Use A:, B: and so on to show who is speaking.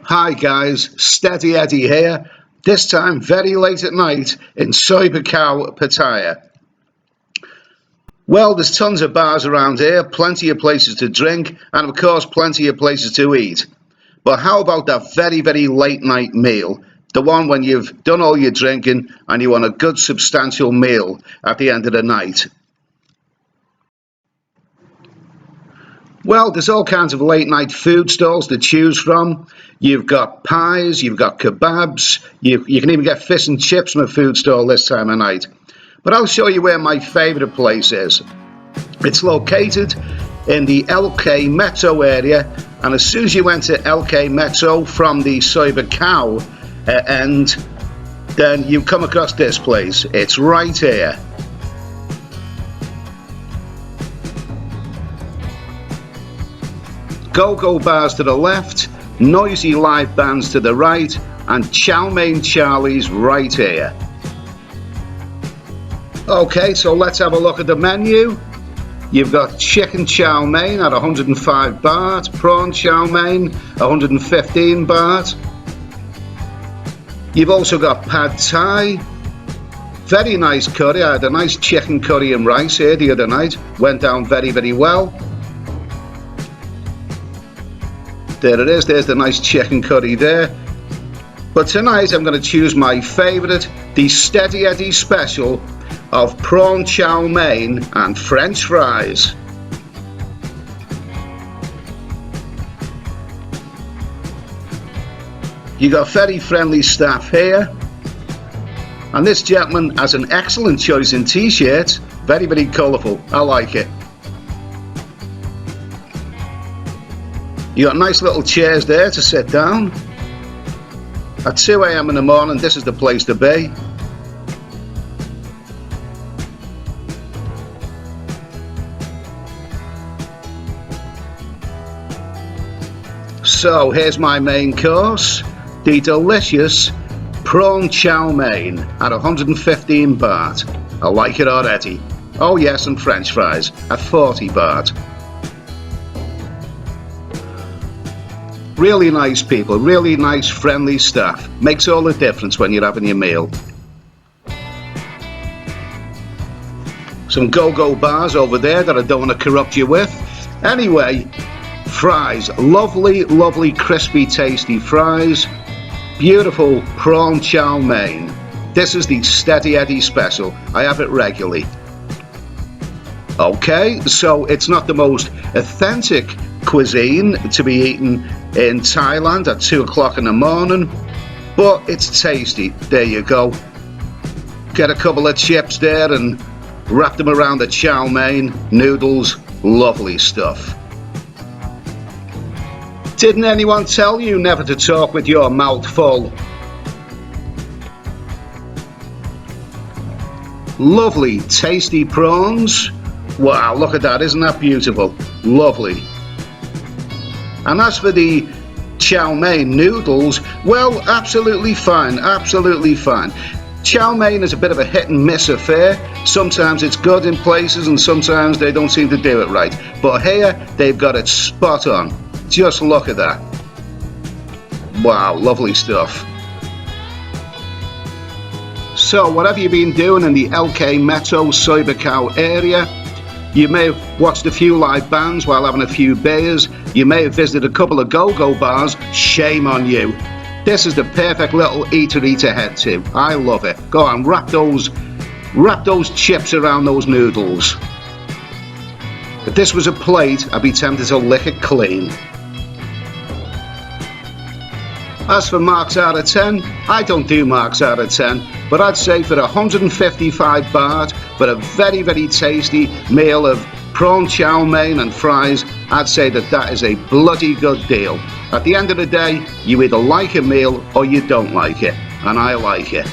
A: Hi guys, Steady Eddy here, this time very late at night in Soi Buakhao, Pattaya. Well, there's tons of bars around here, plenty of places to drink, and of course plenty of places to eat. But how about that very late night meal? The one when you've done all your drinking and you want a good substantial meal at the end of the night. Well, there's all kinds of late night food stalls to choose from. You've got pies, you've got kebabs, you can even get fish and chips from a food stall this time of night. But I'll show you where my favourite place is. It's located in the LK Metro area, and as soon as you enter LK Metro from the Soi Buakhao end, then you come across this place. It's right here. Go-go bars to the left, noisy live bands to the right, and Chow Mein Charlies right here. Okay, so let's have a look at the menu. You've got chicken chow mein at 105 baht, prawn chow mein 115 baht. You've also got pad thai, very nice curry. I had a nice chicken curry and rice here the other night, went down very well. There it is, there's the nice chicken curry there. But tonight I'm going to choose my favourite, the Steady Eddy special of prawn chow mein and French fries. You got very friendly staff here. And this gentleman has an excellent choice in t-shirts, very colourful, I like it. You got nice little chairs there to sit down. At 2 AM in the morning, this is the place to be. So here's my main course, the delicious prawn chow mein at 115 baht. I like it already. Oh yes, and French fries at 40 baht. Really nice people, really nice friendly staff. Makes all the difference when you're having your meal. Some go-go bars over there that I don't want to corrupt you with. Anyway, fries, lovely crispy tasty fries. Beautiful prawn chow mein. This is the Steady Eddy special. I have it regularly. Okay, so it's not the most authentic cuisine to be eaten in Thailand at 2 o'clock in the morning, but it's tasty. There you go. Get a couple of chips there and wrap them around the chow mein, noodles, lovely stuff. Didn't anyone tell you never to talk with your mouth full? Lovely tasty prawns. Wow, look at that, isn't that beautiful? Lovely. And as for the chow mein noodles, well, absolutely fine. Chow mein is a bit of a hit and miss affair. Sometimes it's good in places and sometimes they don't seem to do it right. But here, they've got it spot on. Just look at that. Wow, lovely stuff. So, what have you been doing in the LK Metro Soi Buakhao area? You may have watched a few live bands while having a few beers. You may have visited a couple of go-go bars. Shame on you. This is the perfect little eatery to head to. I love it. Go on, wrap those chips around those noodles. If this was a plate, I'd be tempted to lick it clean. As for marks out of 10, I don't do marks out of 10, but I'd say for 155 baht, for a very tasty meal of prawn chow mein and fries, I'd say that is a bloody good deal. At the end of the day, you either like a meal or you don't like it, and I like it.